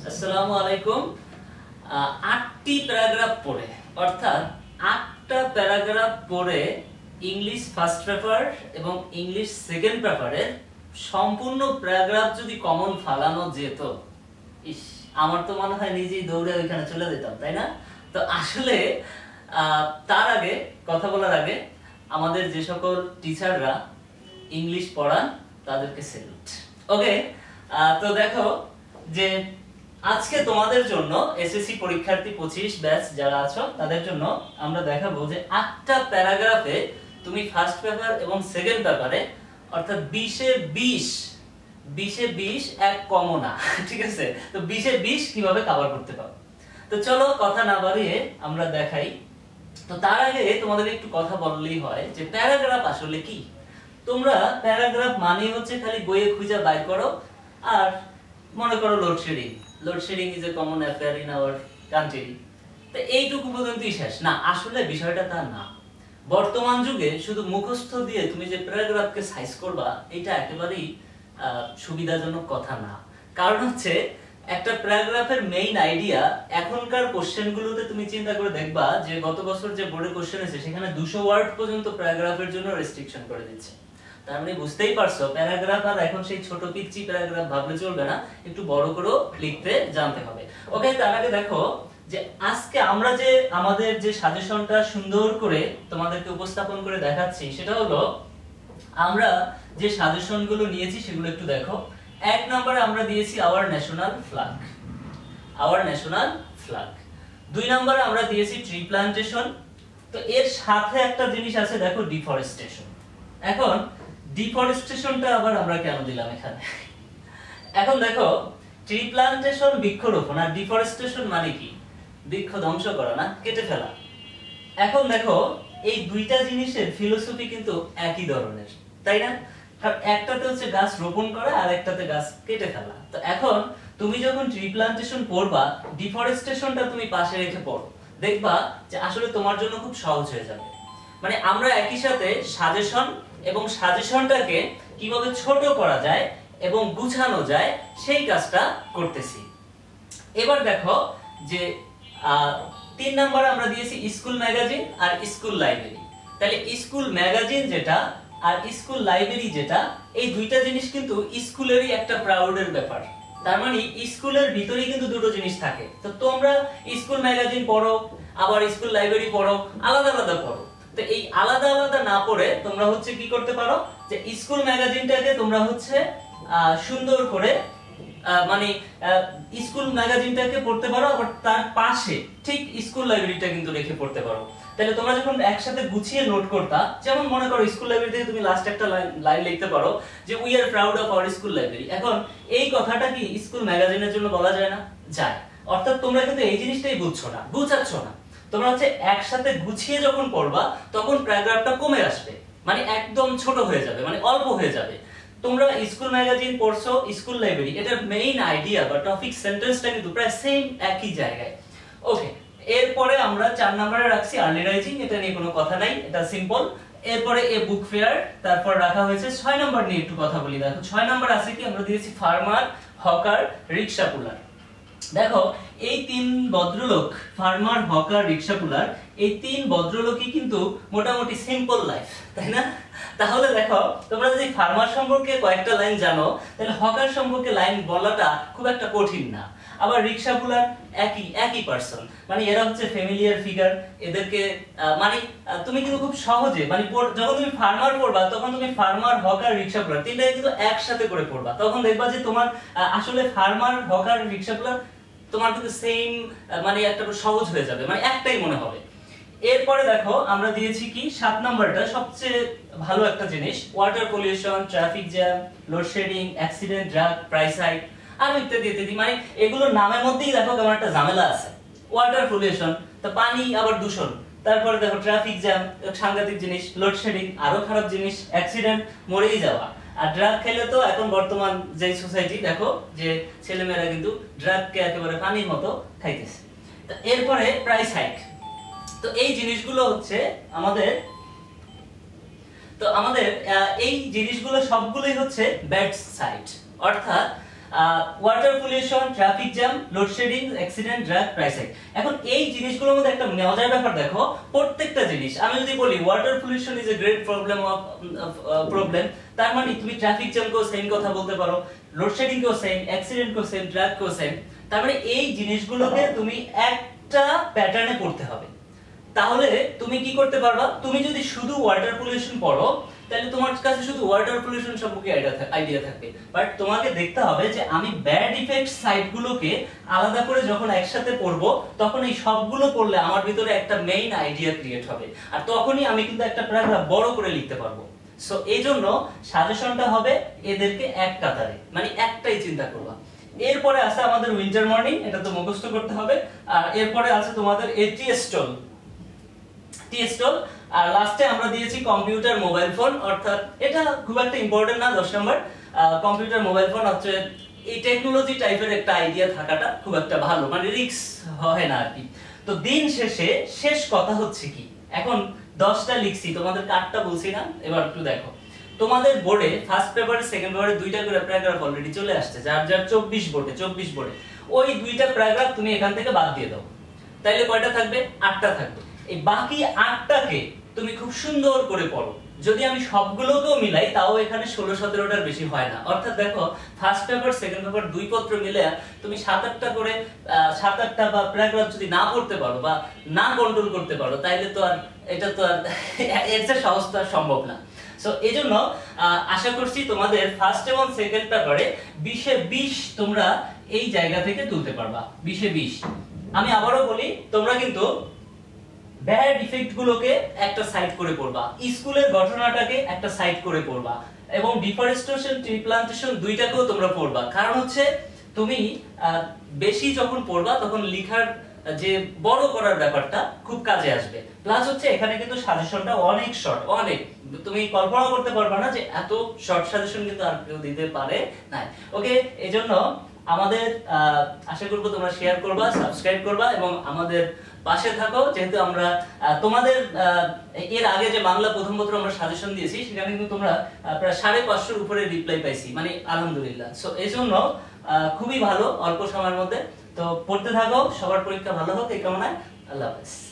আসসালামু আলাইকুম। 8টি প্যারাগ্রাফ পড়ে অর্থাৎ 8টা প্যারাগ্রাফ পড়ে ইংলিশ ফার্স্ট পেপার এবং ইংলিশ সেকেন্ড পেপারের সম্পূর্ণ প্যারাগ্রাফ যদি কমন ফালানো যেত, ইস, আমার তো মনে হয় নিজেই দৌড়ে ওইখানে চলে যেতাম, তাই না? তো আসলে তার আগে কথা বলার আগে আমাদের যে সকল টিচাররা ইংলিশ পড়ান তাদেরকে স্যালুট। ওকে, তো দেখো যে আজকে তোমাদের জন্য এসএসসি পরীক্ষার্থী 25 ব্যাচ যারা আছো তাদের জন্য আমরা দেখাবো যে 8টা প্যারাগ্রাফে তুমি ফার্স্ট পেপার এবং সেকেন্ড পেপারে অর্থাৎ 20 এ 20 এক কমও না, ঠিক আছে? তো 20 এ 20 কিভাবে কভার করতে পারো। তো চলো কথা না বাড়িয়ে আমরা দেখাই। তো তার আগে তোমাদের একটু কথা বললেই হয় যে প্যারাগ্রাফ আসলে কি। তোমরা প্যারাগ্রাফ মানে হচ্ছে খালি বইয়ে খুঁজে বাইর করো আর মনে করো load shedding is a common affair in our country, তো এইটুকু পর্যন্তই শেষ না। আসলে বিষয়টা তা না। বর্তমান যুগে শুধু মুখস্থ দিয়ে তুমি যে প্যারাগ্রাফকে সাইজ করবা এটা একেবারেই সুবিধাজনক কথা না। কারণ হচ্ছে একটা প্যারাগ্রাফের মেইন আইডিয়া এখনকার কোশ্চেনগুলোতে তুমি চিন্তা করে দেখবা যে গত বছর যে বোর্ডে কোশ্চেন এসেছে সেখানে 200 ওয়ার্ড পর্যন্ত প্যারাগ্রাফের জন্য রেস্ট্রিকশন করে দিচ্ছে। তার মানে বুঝতেই পারছো প্যারাগ্রাফ আর এখন সেই ছোট পিচ্চি প্যারাগ্রাফ ভাবলে চলবে না, একটু বড় করে লিখতে জানতে হবে। ওকে, তার আগে দেখো যে আজকে আমরা যে আমাদের যে সাজেশনটা সুন্দর করে তোমাদেরকে উপস্থাপন করে দেখাচ্ছি সেটা হলো আমরা যে সাজেশনগুলো নিয়েছি সেগুলো একটু দেখো। 1 নম্বরে আমরা দিয়েছি আওয়ার ন্যাশনাল ফ্ল্যাগ। 2 নম্বরে আমরা দিয়েছি ট্রি প্ল্যান্টেশন। তো এর সাথে একটা জিনিস আছে দেখো, ডিফরেস্টেশন। এখন ডিফরেস্টেশনটা আবার আমরা কেন দিলাম এখানে? এখন দেখো ট্রি প্ল্যান্টেশন বৃক্ষরোপণ আর ডিফরেস্টেশন মানে কি? বৃক্ষ ধ্বংস করা না, কেটে ফেলা। এখন দেখো এই দুইটা জিনিসের ফিলোসফি কিন্তু একই ধরনের, তাই না? একটাতে হচ্ছে গাছ রোপণ করা আর একটাতে গাছ কেটে ফেলা। তো এখন তুমি যখন ট্রি প্ল্যান্টেশন পড়বা, ডিফরেস্টেশনটা তুমি পাশে রেখে পড়ো, দেখবা যে আসলে তোমার জন্য খুব সহজ হয়ে যাবে। মানে আমরা একই সাথে সাজেশন এবং সাজেশনটাকে কিভাবে ছোট করা যায় এবং গুছানো যায় সেই কাজটা করতেছি। এবার দেখো যে 3 নম্বরে আমরা দিয়েছি স্কুল ম্যাগাজিন আর স্কুল লাইব্রেরি। তাহলে স্কুল ম্যাগাজিন যেটা আর স্কুল লাইব্রেরি যেটা, এই দুইটা জিনিস কিন্তু স্কুলেরই একটা প্রাউডের ব্যাপার। তার মানে স্কুলের ভিতরেই কিন্তু দুটো জিনিস থাকে। তো তোমরা স্কুল ম্যাগাজিন পড়ো আবার স্কুল লাইব্রেরি পড়ো, আলাদা আলাদা পড়ো। তো এই আলাদা আলাদা না পড়ে তোমরা হচ্ছে কি করতে পারো যে স্কুল ম্যাগাজিনটাকে তোমরা হচ্ছে সুন্দর করে মানে স্কুল ম্যাগাজিনটাকে পড়তে পারো, আবার তার পাশে ঠিক স্কুল লাইব্রেরিটা কিন্তু রেখে পড়তে পারো। তাহলে তোমরা যখন একসাথে গুছিয়ে নোট করতা, যেমন মনে করো স্কুল লাইব্রেরি থেকে তুমি লাস্ট একটা লাইন লিখতে পারো যে we are proud of our school library. এখন এই কথাটা কি স্কুল ম্যাগাজিনের জন্য বলা যায় না? যায়। অর্থাৎ তোমরা কিন্তু এই জিনিসটাই বুঝাচ্ছ না। তোমরা হচ্ছে একসাথে গুছিয়ে যখন পড়বা তখন প্যারাগ্রাফটা কমে আসবে, মানে একদম ছোট হয়ে যাবে, মানে অল্প হয়ে যাবে। তোমরা স্কুল ম্যাগাজিন পড়ছো, স্কুল লাইব্রেরি, এটার মেইন আইডিয়া বা টপিক সেন্টেন্সটা কিন্তু প্রায় সেম একই জায়গায়। ওকে, এরপরে আমরা 4 নম্বরে রাখছি আর্লি রাইজিং। এটা নিয়ে কোনো কথা নাই, এটা সিম্পল। এরপরে এ বুক ফেয়ার, তারপর রাখা হয়েছে 6 নম্বর নিয়ে একটু কথা বলি। দেখো 6 নম্বর আছে কি, আমরা দিয়েছি ফার্মার, হকার, রিকশা পুলার। দেখো এই 3 ভদ্রলোক, ফার্মার, হকার, রিকশা পুলার, এই 3 ভদ্রলোকই কিন্তু মোটামুটি সিম্পল লাইফ, তাই না? তাহলে দেখো তোমরা যদি ফার্মার সম্পর্কে কয়েকটা লাইন জানো তাহলে হকার সম্পর্কে লাইন বলাটা খুব একটা কঠিন না। আবার রিকশা পুলার একই পারসন, মানে এরা হচ্ছে ফ্যামিলিয়ার ফিগার। এদেরকে মানে তুমি কিন্তু খুব সহজে মানে যখন তুমি ফার্মার পড়বা তখন তুমি ফার্মার, হকার, রিকশা পুলার তিনটাকে কিন্তু একসাথে করে পড়বা। তখন দেখবা যে তোমার আসলে ফার্মার, হকার, রিকশা পুলার তোমার কিন্তু সেম মানে একটা সহজ হয়ে যাবে, মানে একটাই মনে হবে। এরপরে দেখো আমরা দিয়েছি কি 7 নাম্বারটা সবচেয়ে ভালো একটা জিনিস, water pollution, traffic jam, load shedding, accident, drug, price hike আর ইত্যাদি ইত্যাদি। মানে এগুলোর নামের মধ্যেই দেখো কেমন একটা ঝামেলা আছে। ওয়াটার পলিউশন তো পানি আবার দূষণ, তারপরে দেখো ট্রাফিক জ্যাম সাংঘাতিক জিনিস, লোডশেডিং আরো খারাপ জিনিস, অ্যাক্সিডেন্ট মরেই যাওয়া। আর ড্রাগ খেলে তো এখন বর্তমান যে সোসাইটি দেখো যে ছেলেমেয়েরা কিন্তু ড্রাগকে একেবারে পানির মতো খাইতেছে। তো এরপরে প্রাইস হাইক। তো এই জিনিসগুলো হচ্ছে আমাদের এই জিনিসগুলো সবগুলোই হচ্ছে ব্যাড সাইড, অর্থাৎ water pollution, traffic jam, load shedding, accident, drug, price hike. এখন এই জিনিসগুলোর মধ্যে একটা মজার ব্যাপার দেখো, প্রত্যেকটা জিনিস আমি যদি বলি water pollution is a great problem তার মানে তুমি ট্রাফিক জ্যাম কেও সেম কথা বলতে পারো, লোডশেডিং কেও সেম, অ্যাক্সিডেন্ট কেও সেম, ড্রাগ কেও সেম। তার মানে এই জিনিসগুলোকে তুমি একটা প্যাটার্নে পড়তে হবে। তাহলে তুমি কি করতে পারবা, তুমি যদি শুধু ওয়াটার পলিউশন পড়ো তাহলে তোমার কাছে শুধু ওয়াটার পলিউশন সম্পর্কে আইডিয়া থাকবে, বাট তোমাকে দেখতে হবে যে আমি ব্যাড ইফেক্ট সাইডগুলোকে আলাদা করে যখন একসাথে পড়বো তখন এই সবগুলো পড়লে আমার ভিতরে একটা মেইন আইডিয়া ক্রিয়েট হবে, আর তখনই আমি কিন্তু একটা প্যারাগ্রাফ বড় করে লিখতে পারবো। সো এইজন্য সাজেশনটা হবে এদেরকে এক কাতারে, মানে একটাই চিন্তা করবা। এরপরে আছে আমাদের উইন্টার মর্নিং, এটা তো মুখস্থ করতে হবে। আর এরপরে আছে তোমাদের টিএসটল, আর লাস্টে আমরা দিয়েছি কম্পিউটার মোবাইল ফোন, অর্থাৎ এটা খুব একটা ইম্পর্টেন্ট না, 10 নম্বর। কম্পিউটার মোবাইল ফোন হচ্ছে এই টেকনোলজি টাইপের একটা আইডিয়া থাকাটা খুব একটা ভালো, মানে রিস্ক হয় না আর কি। তো দিন শেষে শেষ কথা হচ্ছে কি, এখন 10টা লিখছি, তোমাদের কাটটা বলছি না, এবার একটু দেখো। তোমাদের বোর্ডে ফার্স্ট পেপারে সেকেন্ড পেপারে দুইটা করে প্যারাগ্রাফ অলরেডি চলে আসছে, যার যার 24 বোর্ডে ওই দুইটা প্যারাগ্রাফ তুমি এখান থেকে বাদ দিয়ে দাও, তাইলে কয়টা থাকবে? 8টা থাকবে। এই বাকি 8টাকে তুমি খুব সুন্দর করে পড়ো। যদি আমি সবগুলোকেও মিলাই তাও এখানে 16-17টার বেশি হয় না। অর্থাৎ দেখো, ফার্স্ট পেপার সেকেন্ড পেপার দুই পত্র মিলে তুমি 7-8টা করে 7-8টা বা প্যারাগ্রাফ যদি না পড়তে পারো বা না কন্ট্রোল করতে পারো, তাইলে তো আর এটা তো আর এর চেয়ে সহজ তো আর সম্ভব না। সো এইজন্য আশা করছি তোমাদের ফার্স্ট এবং সেকেন্ড পেপারে 20-এ 20 তোমরা এই জায়গা থেকে তুলতে পারবা। 20-এ 20। আমি আবারও বলি, তোমরা কিন্তু ব্যাড ইফেক্ট গুলোকে একটা সাইড করে পড়বা, স্কুলের ঘটনাটাকে একটা সাইড করে পড়বা, এবং ডিফরেস্টেশন, ট্রি প্লান্টেশন দুইটাকেও তোমরা পড়বা। কারণ হচ্ছে তুমি বেশি যখন পড়বা তখন লেখার যে বড় করার ব্যাপারটা খুব কাজে আসবে। প্লাস হচ্ছে এখানে কিন্তু সাজেশনটা অনেক শর্ট, অনেক, তুমি কল্পনা করতে পারবা না যে এত শর্ট সাজেশন কিন্তু আর কেউ দিতে পারে না। ওকে, এজন্য আমাদের আশা করব তোমরা শেয়ার করবা, সাবস্ক্রাইব করবা এবং আমাদের পাশে থাকো। যেহেতু আমরা তোমাদের এর আগে যে বাংলা প্রথম পত্র আমরা সাজেশন দিয়েছি সেখানে কিন্তু তোমরা প্রায় 550-এর উপরে রিপ্লাই পাইছি, মানে আলহামদুলিল্লাহ। সো এইজন্য খুবই ভালো, অল্প সময়ের মধ্যে তো পড়তে থাকো। সবার পরীক্ষা ভালো হোক এই কামনায়। আল্লাহ হাফেজ।